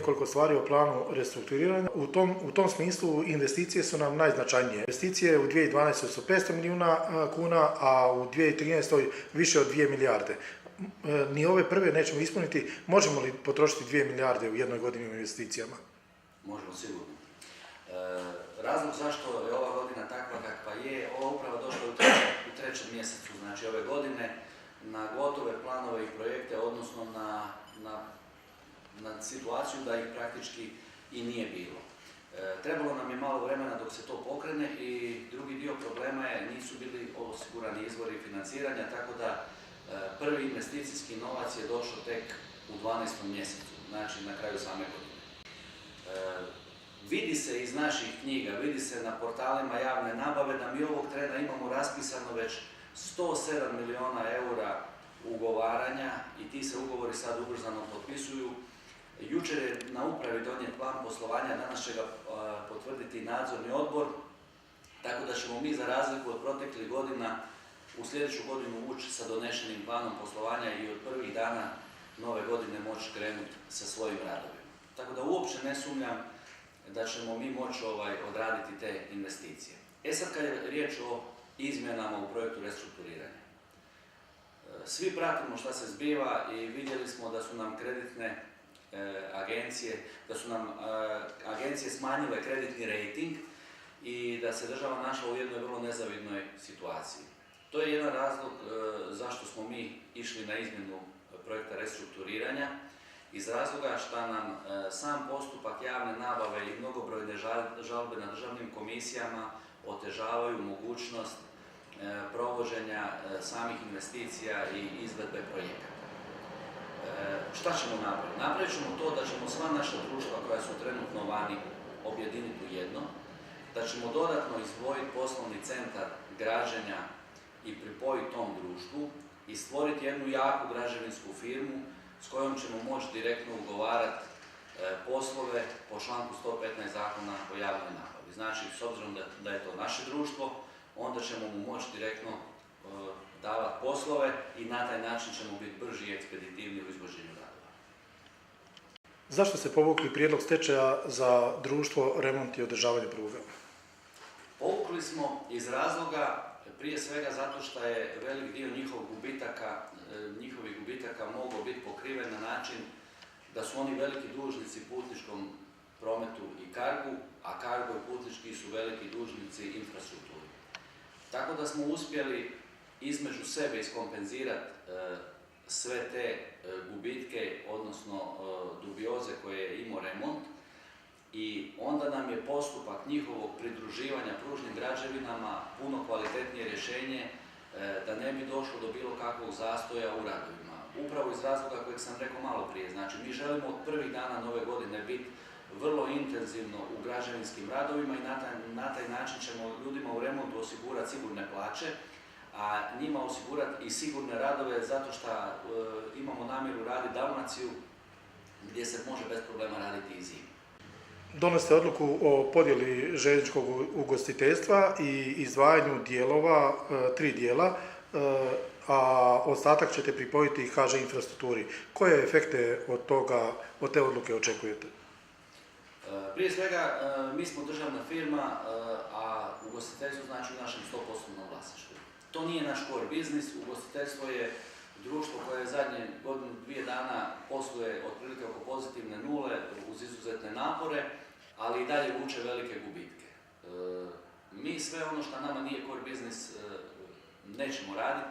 nekoliko stvari o planu restrukturiranja. U tom smislu investicije su nam najznačajnije. Investicije u 2012. su 500 milijuna kuna, a u 2013. više od 2 milijarde. Ni ove prve nećemo ispuniti. Možemo li potrošiti 2 milijarde u jednoj godini u investicijama? Možemo sigurno. Razlog zašto je ova godina takva kakva je, ova uprava došla u trećem mjesecu, znači ove godine, na gotove planove i projekte, odnosno na situaciju da ih praktički i nije bilo. Trebalo nam je malo vremena dok se to pokrene i drugi dio problema je nisu bili osigurani izvori financiranja, tako da prvi investicijski novac je došao tek u 12. mjesecu, znači na kraju same godine. Vidi se iz naših knjiga, vidi se na portalima javne nabave da mi ovog trena imamo raspisano već 107 miliona eura ugovaranja i ti se ugovori sad ubrzano potpisuju. Jučer je na upravi donijet plan poslovanja, danas će ga potvrditi nadzorni odbor, tako da ćemo mi za razliku od proteklih godina u sljedeću godinu ući sa donešenim planom poslovanja i od prvih dana nove godine moći krenuti sa svojim radovima. Tako da uopće ne sumnjam da ćemo mi moći odraditi te investicije. Sad kad je riječ o izmjenama u projektu restrukturiranja. Svi pratimo šta se zbiva i vidjeli smo da su nam kreditne agencije smanjile kreditni rejting i da se država našla u jednoj vrlo nezavidnoj situaciji. To je jedan razlog zašto smo mi išli na izmjenu projekta restrukturiranja, iz razloga što nam sam postupak javne nabave i mnogobrojne žalbe na državnim komisijama otežavaju mogućnost provođenja samih investicija i izvedbe projekata. Šta ćemo napraviti? Napravit ćemo to da ćemo sva naša društva koja su trenutno vani objediniti u jedno, da ćemo dodatno izdvojiti poslovni centar građenja i pripojiti tom društvu i stvoriti jednu jaku građevinsku firmu s kojom ćemo moći direktno ugovarati poslove po članku 115 zakona o javnoj nabavi. Znači, s obzirom da je to naše društvo, onda ćemo mu moći direktno davati poslove i na taj način ćemo biti brži i ekspeditivni u izvođenju radova. Zašto ste povukli prijedlog stečaja za društvo Remont i održavanje pruga? Povukli smo iz razloga, prije svega zato što je velik dio njihovih gubitaka mogao biti pokriven na način da su oni veliki dužnici putničkom prometu i Cargu, a Cargo i putnički su veliki dužnici infrastrukturi. Tako da smo uspjeli između sebe iskompenzirati sve te gubitke, odnosno dubioze koje je imao Remont, i onda nam je postupak njihovog pridruživanja pružnim građevinama puno kvalitetnije rješenje da ne bi došlo do bilo kakvog zastoja u radovima. Upravo iz razloga kojeg sam rekao malo prije. Znači, mi želimo od prvih dana nove godine biti vrlo intenzivno u građevinskim radovima i na taj način ćemo ljudima u remontu osigurati sigurne plaće, a njima osigurati i sigurne radove zato što imamo namjeru raditi Dalmaciju gdje se može bez problema raditi i zimi. Donosite odluku o podjeli željezničkog ugostiteljstva i izdvajanju dijelova, 3 dijela, a ostatak ćete pripojiti HŽ infrastrukturi. Koje efekte od te odluke očekujete? Prije svega, mi smo državna firma, a ugostiteljstvo znači u našem 100% vlasništvu. To nije naš core biznis, ugostiteljstvo je društvo koje zadnje godinu, 2 dana posluje otprilike oko pozitivne nule uz izuzetne napore, ali i dalje vuče velike gubitke. Mi sve ono što nama nije core biznis nećemo raditi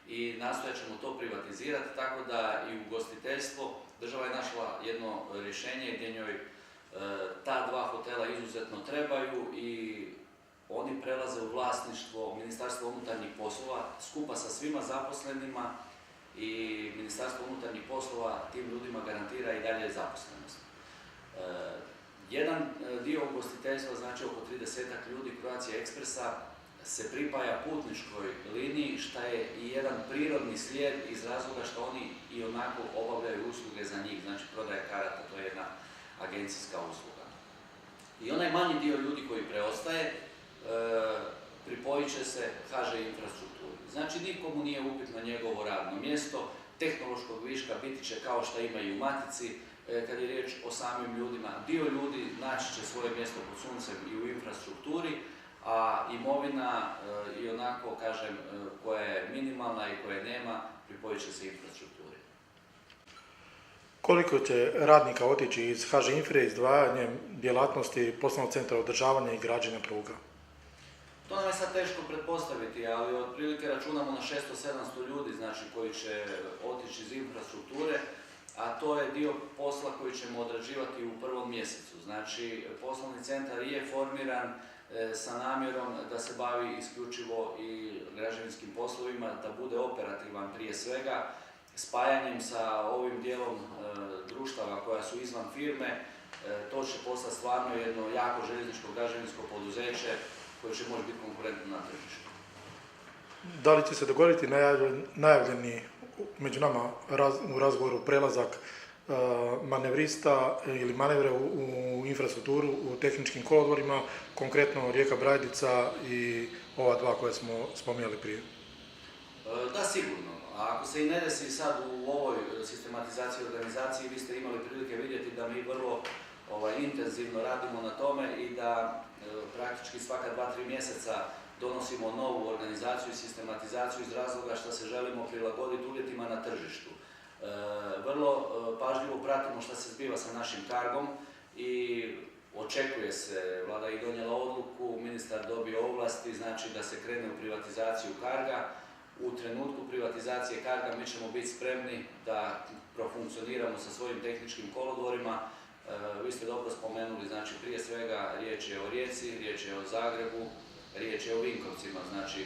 i nastojat ćemo to privatizirati, tako da i ugostiteljstvo, država je našla jedno rješenje gdje njoj ta 2 hotela izuzetno trebaju i oni prelaze u vlasništvo Ministarstva unutarnjih poslova skupa sa svima zaposlenima i Ministarstvo unutarnjih poslova tim ljudima garantira i dalje zaposlenost. Jedan dio ugostiteljstva, znači oko 30 ljudi Croatia Expressa, se pripaja putničkoj liniji, što je i jedan prirodni slijed iz razloga što oni i onako obavljaju usluge za njih, znači prodaja karata, to je jedna agencijska usluga. I onaj manji dio ljudi koji preostaje, pripojit će se HŽ infrastrukturi. Znači nikomu nije upitno njegovo radno mjesto, tehnološkog viška biti će kao što ima i u Matici, kad je riječ o samim ljudima. Dio ljudi naći će svoje mjesto pod suncem i u infrastrukturi, a imovina i onako, kažem, koja je minimalna i koje nema, pripojit će se infrastrukturi. Koliko će radnika otići iz HŽ Infre izdvajanjem djelatnosti poslovnog centra održavanja i građenja pruga? To nam je sad teško pretpostaviti, ali otprilike računamo na 600-700 ljudi, znači, koji će otići iz infrastrukture, a to je dio posla koji ćemo odrađivati u prvom mjesecu. Znači, poslovni centar je formiran sa namjerom da se bavi isključivo i građevinskim poslovima, da bude operativan prije svega, spajanjem sa ovim dijelom društava koja su izvan firme. To će postati stvarno jedno jako željezničko građevinsko poduzeće koje će moći biti konkurentno na tržištu. Da li će se dogoditi najavljeni među nama u razgovoru prelazak manevrista ili manevre u infrastrukturu u tehničkim kolodvorima, konkretno Rijeka Brajdica i ova dva koje smo spominjali prije? Da, sigurno. A ako se i ne desi sad u ovoj sistematizaciji i organizaciji, vi ste imali prilike vidjeti da mi vrlo intenzivno radimo na tome i da praktički svaka 2-3 mjeseca donosimo novu organizaciju i sistematizaciju iz razloga što se želimo prilagoditi uvjetima na tržištu. Vrlo pažljivo pratimo što se zbiva sa našim Cargom i očekuje se, vlada je donijela odluku, ministar dobio ovlasti, znači da se krene u privatizaciju Carga. U trenutku privatizacije Carga mi ćemo biti spremni da profunkcioniramo sa svojim tehničkim kolodvorima. Vi ste dobro spomenuli, znači prije svega riječ je o Rijeci, riječ je o Zagrebu, riječ je o Vinkovcima, znači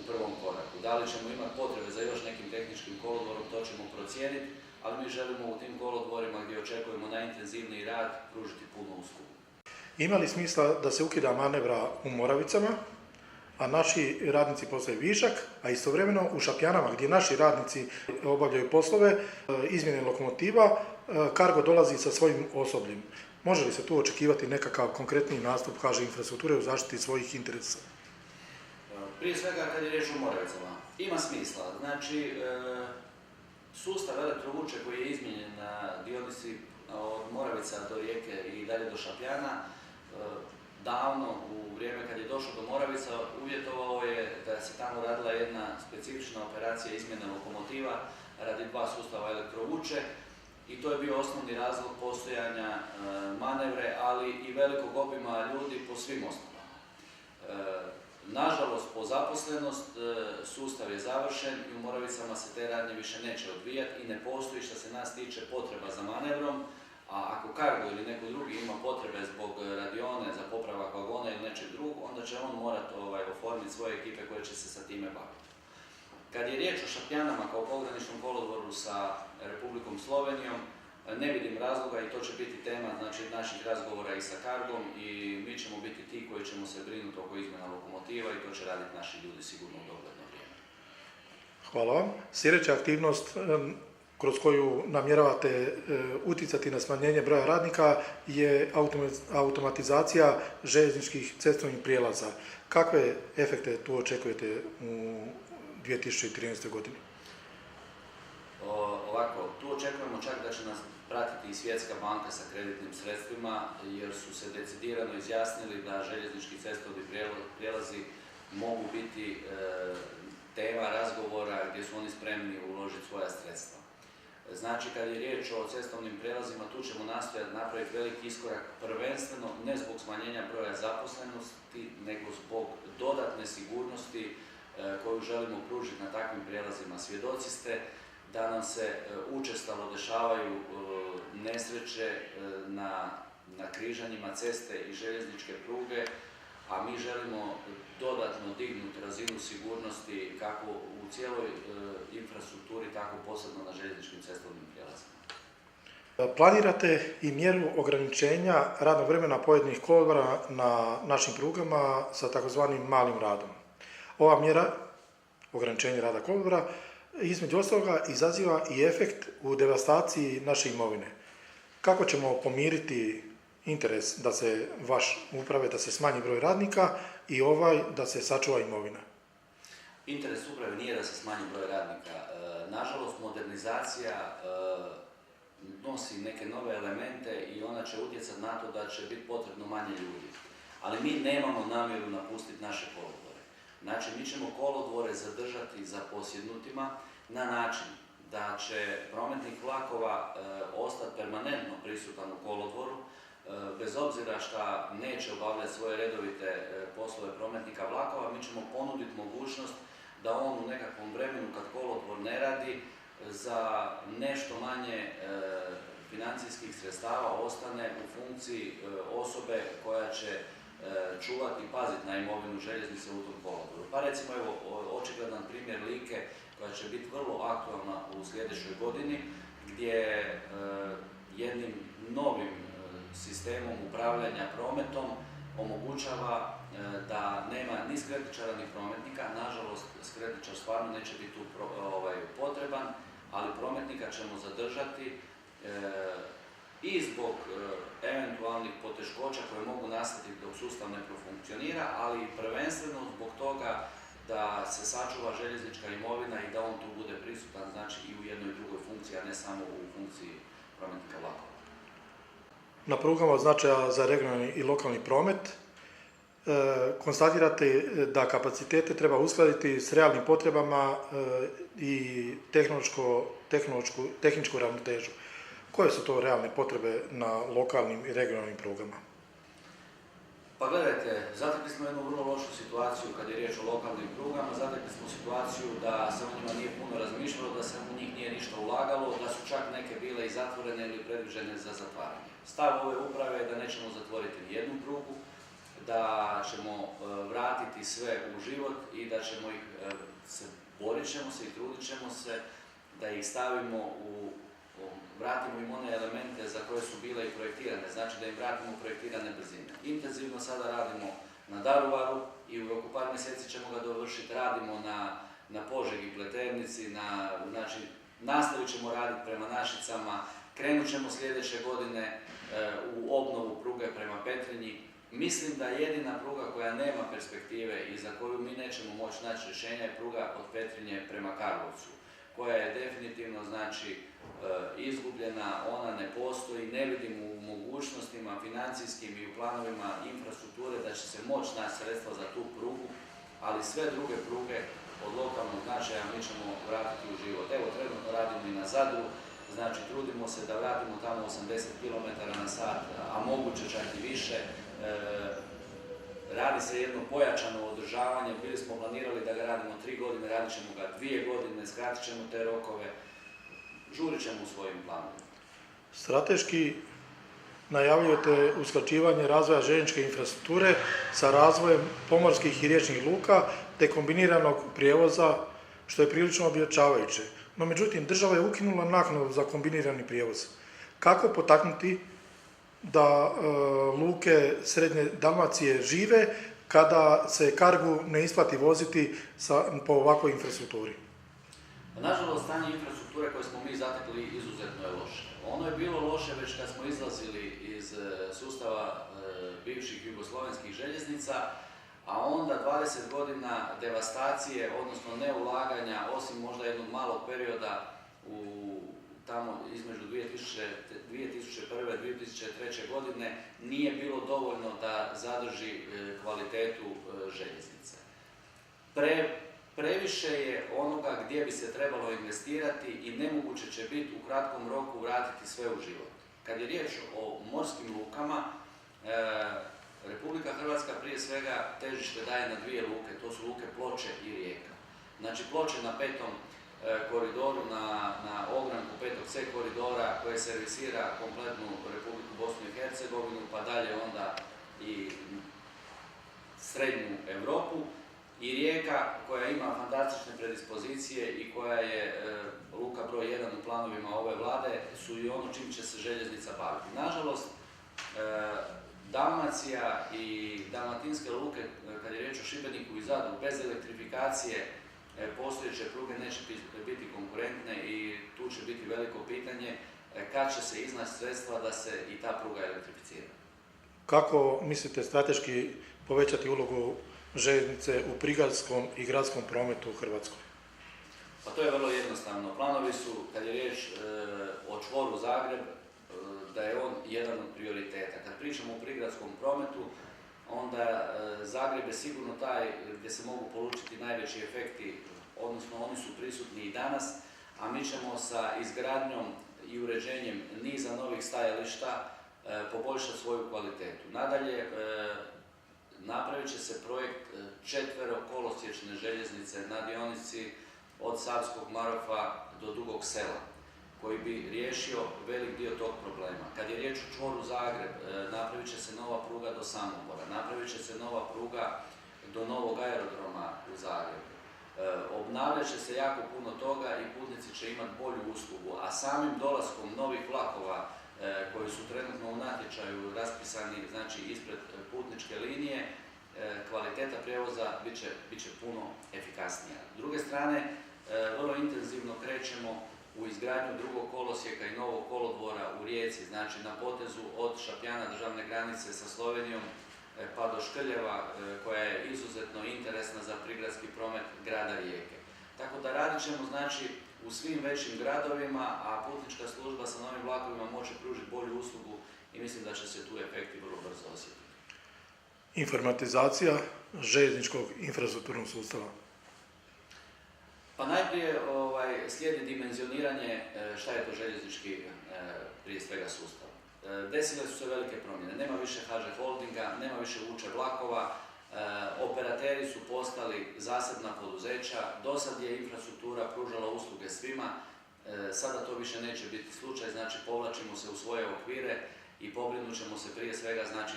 u prvom koraku. Da li ćemo imati potrebe za još nekim tehničkim kolodvorom, to ćemo procijeniti, ali mi želimo u tim kolodvorima gdje očekujemo najintenzivniji rad pružiti punu uslugu. Ima li smisla da se ukida manevra u Moravicama, a naši radnici postaju višak, a istovremeno u Šapjanama gdje naši radnici obavljaju poslove izmjene lokomotiva, Cargo dolazi sa svojim osobljem? Može li se tu očekivati nekakav konkretni nastup HŽ Infrastrukture u zaštiti svojih interesa? Prije svega, kad je riječ o Moravicama, ima smisla. Znači, sustav elektrovuče koji je izmijenjen na dionici od Moravica do Rijeke i dalje do Šapjana, davno u vrijeme kad je došao do Moravica uvjetovao je da se tamo radila jedna specifična operacija izmjene lokomotiva radi dva sustava elektrovuče i to je bio osnovni razlog postojanja manevre, ali i velikog obima ljudi po svim osnovama. Nažalost, po zaposlenost sustav je završen i u Moravicama se te radnje više neće odvijati i ne postoji što se nas tiče potreba za manevrom, a ako Cargo ili neko drugi ima potrebe zbog radione za popravak vagona ili nečeg drugog, onda će on morati oformiti svoje ekipe koje će se sa time baviti. Kad je riječ o Šapjanama kao pograničnom kolodvoru sa Republikom Slovenijom, ne vidim razloga i to će biti tema, znači, naših razgovora i sa Cargom i mi ćemo biti ti koji ćemo se brinuti oko izmjena lokomotiva i to će raditi naši ljudi sigurno u dogledno vrijeme. Hvala vam. Sljedeća aktivnost kroz koju namjeravate utjecati na smanjenje broja radnika je automatizacija željezničkih cestovnih prijelaza. Kakve efekte tu očekujete u 2013. godini? Ovako, tu očekujemo čak da će nas pratiti i Svjetska banka sa kreditnim sredstvima, jer su se decidirano izjasnili da željeznički cestovni prijelazi mogu biti tema razgovora gdje su oni spremni uložiti svoja sredstva. Znači, kad je riječ o cestovnim prijelazima, tu ćemo nastojati napraviti veliki iskorak, prvenstveno ne zbog smanjenja broja zaposlenosti, nego zbog dodatne sigurnosti koju želimo pružiti na takvim prijelazima. Svjedoci ste da nam se učestalo dešavaju nesreće na križanjima ceste i željezničke pruge, a mi želimo dodatno dignuti razinu sigurnosti kako u cijeloj infrastrukturi, tako posebno na željezničkim cestovnim prijelazima. Planirate i mjeru ograničenja radnog vremena pojedinih kolodvora na našim prugama sa takozvanim malim radom. Ova mjera, ograničenje rada kolodvora, između ostaloga izaziva i efekt u devastaciji naše imovine. Kako ćemo pomiriti interes da se vaš uprave, da se smanji broj radnika i da se sačuva imovina? Interes uprave nije da se smanji broj radnika. Nažalost, modernizacija nosi neke nove elemente i ona će utjecati na to da će biti potrebno manje ljudi. Ali mi nemamo namjeru napustiti naše kolodvore. Znači, mi ćemo kolodvore zadržati za posjednutima na način da će prometnik vlakova ostati permanentno prisutan u kolodvoru, bez obzira što neće obavljati svoje redovite poslove prometnika vlakova, mi ćemo ponuditi mogućnost da on u nekakvom vremenu kad kolodvor ne radi, za nešto manje financijskih sredstava ostane u funkciji osobe koja će čuvati i paziti na imovinu željeznice u tom kolodvoru. Pa recimo, evo, očigledan primjer Like koja će biti vrlo aktualna u sljedećoj godini, gdje jednim novim sistemom upravljanja prometom omogućava da nema ni skretničara ni prometnika. Nažalost, skretničar stvarno neće biti tu potreban, ali prometnika ćemo zadržati i zbog eventualnih poteškoća koje mogu nastati dok sustav ne profunkcionira, ali prvenstveno zbog toga da se sačuva željeznička imovina i da on tu bude prisutan, znači i u jednoj i drugoj funkciji, a ne samo u funkciji prometnika vlakova. Na prugama od značaja za regionalni i lokalni promet konstatirate da kapacitete treba uskladiti s realnim potrebama i tehničku ravnotežu. Koje su to realne potrebe na lokalnim i regionalnim prugama? Pa gledajte, zatekli smo jednu vrlo lošu situaciju kad je riječ o lokalnim prugama, zatekli smo situaciju da se o njima nije puno razmišljalo, da se u njih nije ništa ulagalo, da su čak neke bile i zatvorene ili predviđene za zatvaranje. Stav ove uprave je da nećemo zatvoriti nijednu prugu, da ćemo vratiti sve u život i da ćemo ih, borit ćemo se i trudit ćemo se da ih stavimo vratimo im one elemente za koje su bile i projektirane, znači da im vratimo projektirane brzine. Intenzivno sada radimo na Daruvaru i u roku par mjeseci ćemo ga dovršiti, radimo na Požegi, Pleternici, znači nastavit ćemo raditi prema Našicama, krenut ćemo sljedeće godine u obnovu pruge prema Petrinji. Mislim da jedina pruga koja nema perspektive i za koju mi nećemo moći naći rješenja je pruga od Petrinje prema Karlovcu, koja je definitivno, znači, izgubljena, ona ne postoji, ne vidim u mogućnostima financijskim i u planovima infrastrukture da će se moći naći sredstva za tu prugu, ali sve druge pruge od lokalnog značaja mi ćemo vratiti u život. Evo, trenutno radimo i na Zadru, znači trudimo se da vratimo tamo 80 km/h, a moguće čak i više. Radi se jedno pojačano održavanje, bili smo planirali da ga radimo 3 godine, radit ćemo ga 2 godine, skratit ćemo te rokove, žurit ćemo u svojim planovima. Strateški najavljujete usklađivanje razvoja željezničke infrastrukture sa razvojem pomorskih i riječnih luka te kombiniranog prijevoza, što je prilično objačavajuće. No međutim, država je ukinula naknadu za kombinirani prijevoz. Kako potaknuti da luke Srednje Dalmacije žive kada se Cargu ne isplati voziti po ovakvoj infrastrukturi? Nažalost, stanje infrastrukture koje smo mi zatekli izuzetno je loše. Ono je bilo loše već kad smo izlazili iz sustava bivših jugoslovenskih željeznica, a onda 20 godina devastacije, odnosno neulaganja, osim možda jednog malog perioda tamo između 2001. i 2003. godine, nije bilo dovoljno da zadrži kvalitetu željeznice. Previše je onoga gdje bi se trebalo investirati i nemoguće će biti u kratkom roku vratiti sve u život. Kad je riječ o morskim lukama, Republika Hrvatska prije svega težište daje na 2 luke, to su luke Ploče i Rijeka. Znači Ploče na 5. koridoru, na ogranku 5C koridora koje servisira kompletnu Republiku Bosnu i Hercegovinu, pa dalje onda i srednju Europu. I Rijeka, koja ima fantastične predispozicije i koja je luka broj 1 u planovima ove vlade, su i ono čim će se željeznica baviti. Nažalost, Dalmacija i dalmatinske luke, kad je riječ o Šibeniku i Zadru, bez elektrifikacije postojeće pruge neće biti konkurentne i tu će biti veliko pitanje kad će se iznaći sredstva da se i ta pruga elektrificira. Kako mislite strateški povećati ulogu željeznice u prigradskom i gradskom prometu u Hrvatskoj? Pa to je vrlo jednostavno. Planovi su, kad je riječ o čvoru Zagreb, da je on jedan od prioriteta. Kad pričamo o prigradskom prometu, onda Zagreb je sigurno taj gdje se mogu polučiti najveći efekti, odnosno oni su prisutni i danas, a mi ćemo sa izgradnjom i uređenjem niza novih stajališta poboljšati svoju kvalitetu. Nadalje, napravit će se projekt 4-kolosiječne željeznice na dionici od Savskog Marofa do Dugog Sela, koji bi riješio velik dio tog problema. Kad je riječ o čvoru Zagreb, napravit će se nova pruga do Samobora, napravit će se nova pruga do novog aerodroma u Zagrebu. Obnavljat će se jako puno toga i putnici će imati bolju uslugu, a samim dolaskom novih vlakova koji su trenutno u natječaju raspisani, znači ispred putničke linije, kvaliteta prijevoza bit će puno efikasnija. S druge strane, vrlo intenzivno krećemo u izgradnju drugog kolosijeka i novog kolodvora u Rijeci, znači na potezu od Šapjana državne granice sa Slovenijom pa do Škrljeva, koja je izuzetno interesna za prigradski promet grada Rijeke. Tako da radit ćemo znači u svim većim gradovima, a putnička služba sa novim vlakovima može pružiti bolju uslugu i mislim da će se tu efekti vrlo brzo osjetiti. Informatizacija željezničkog infrastrukturnog sustava. Pa najprije slijedi dimenzioniranje šta je to željeznički prije svega sustav. Desile su se velike promjene, nema više HŽ Holdinga, nema više vuče vlakova, operateri su postali zasebna poduzeća, dosad je infrastruktura pružala usluge svima, sada to više neće biti slučaj, znači povlačimo se u svoje okvire i pobrinut ćemo se prije svega znači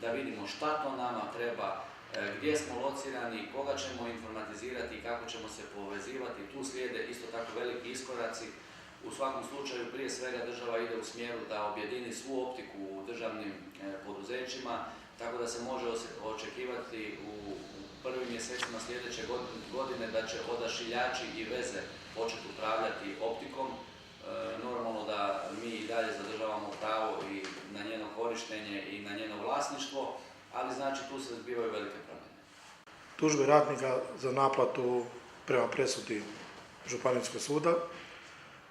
da vidimo šta to nama treba, gdje smo locirani, koga ćemo informatizirati i kako ćemo se povezivati. Tu slijede isto tako veliki iskoraci. U svakom slučaju prije svega država ide u smjeru da objedini svu optiku u državnim poduzećima, tako da se može očekivati u prvim mjesecima sljedeće godine da će odašiljači i veze početi upravljati optikom. Normalno da mi i dalje zadržavamo pravo i na njeno korištenje i na njeno vlasništvo, ali znači tu se zbivaju velike promjene. Tužbe radnika za naplatu prema presudi Županijskog suda.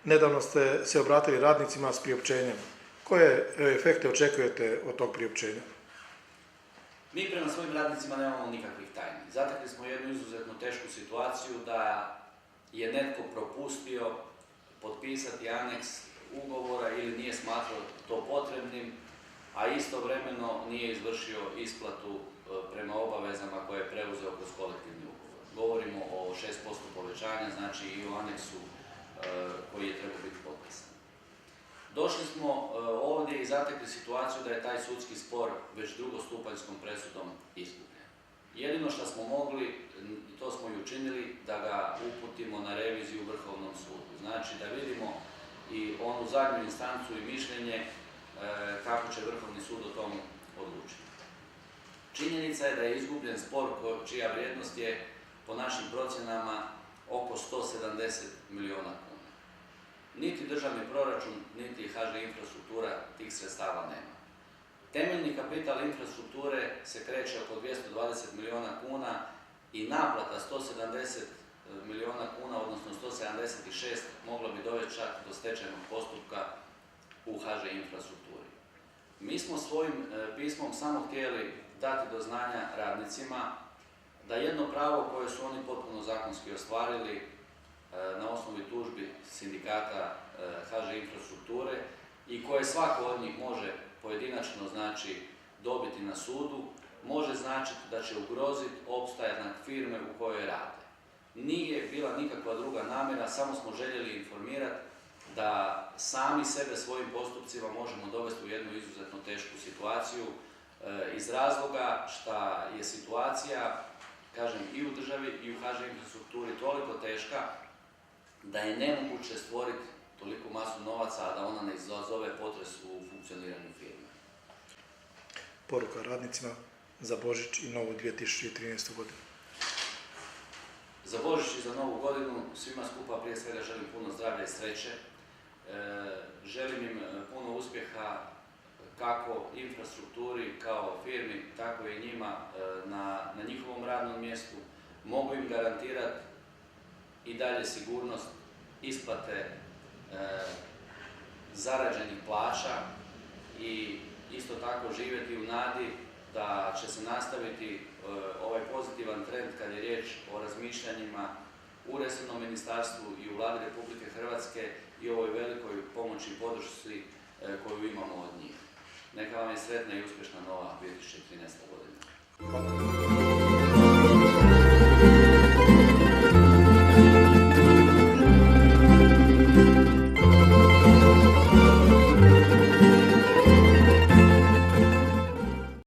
Nedavno ste se obratili radnicima s priopćenjem. Koje efekte očekujete od tog priopćenja? Mi prema svojim radnicima nemamo nikakvih tajni. Zatekli smo jednu izuzetno tešku situaciju da je netko propustio potpisati aneks ugovora ili nije smatrao to potrebnim, a istovremeno nije izvršio isplatu prema obavezama koje je preuzeo kroz kolektivni ugovor. Govorimo o 6% povećanja, znači i o aneksu koji je trebao biti potpisan. Došli smo ovdje i zatekli situaciju da je taj sudski spor već drugostupanjskom presudom izgubljen. Jedino što smo mogli, to smo i učinili, da ga uputimo na reviziju Vrhovnom sudu. Znači da vidimo i onu zadnju instancu i mišljenje kako će Vrhovni sud o tom odlučiti. Činjenica je da je izgubljen spor čija vrijednost je po našim procjenama oko 170 milijuna kuna. Niti državni proračun, niti HŽ infrastruktura tih sredstava nema. Temeljni kapital infrastrukture se kreće oko 220 milijuna kuna i naplata 170 milijuna kuna, odnosno 176, moglo bi dovesti čak do stečajnog postupka u HŽ infrastrukturi. Mi smo svojim pismom samo htjeli dati do znanja radnicima da jedno pravo koje su oni potpuno zakonski ostvarili na osnovi tužbi sindikata HŽ infrastrukture i koje svako od njih može pojedinačno znači dobiti na sudu, može značiti da će ugroziti opstanak firme u kojoj rade. Nije bila nikakva druga namjera, samo smo željeli informirati da sami sebe svojim postupcima možemo dovesti u jednu izuzetno tešku situaciju iz razloga što je situacija, kažem, i u državi i u HŽ infrastrukturi toliko teška da je nemoguće stvoriti toliko masu novaca, a da ona ne izazove potres u funkcioniranju firme. Poruka radnicima za Božić i novu 2013. godinu. Za Božić i za novu godinu svima skupa prije svega želim puno zdravlja i sreće. Želim im puno uspjeha kako infrastrukturi kao firmi, tako i njima na njihovom radnom mjestu. Mogu im garantirati i dalje sigurnost isplate zarađenih plaća i isto tako živjeti u nadi da će se nastaviti ovaj pozitivan trend kad je riječ o razmišljanjima u resornom ministarstvu i u Vladi Republike Hrvatske i ovoj velikoj pomoći i podršci koju imamo od njih. Neka vam je sretna i uspješna nova 2013. godina.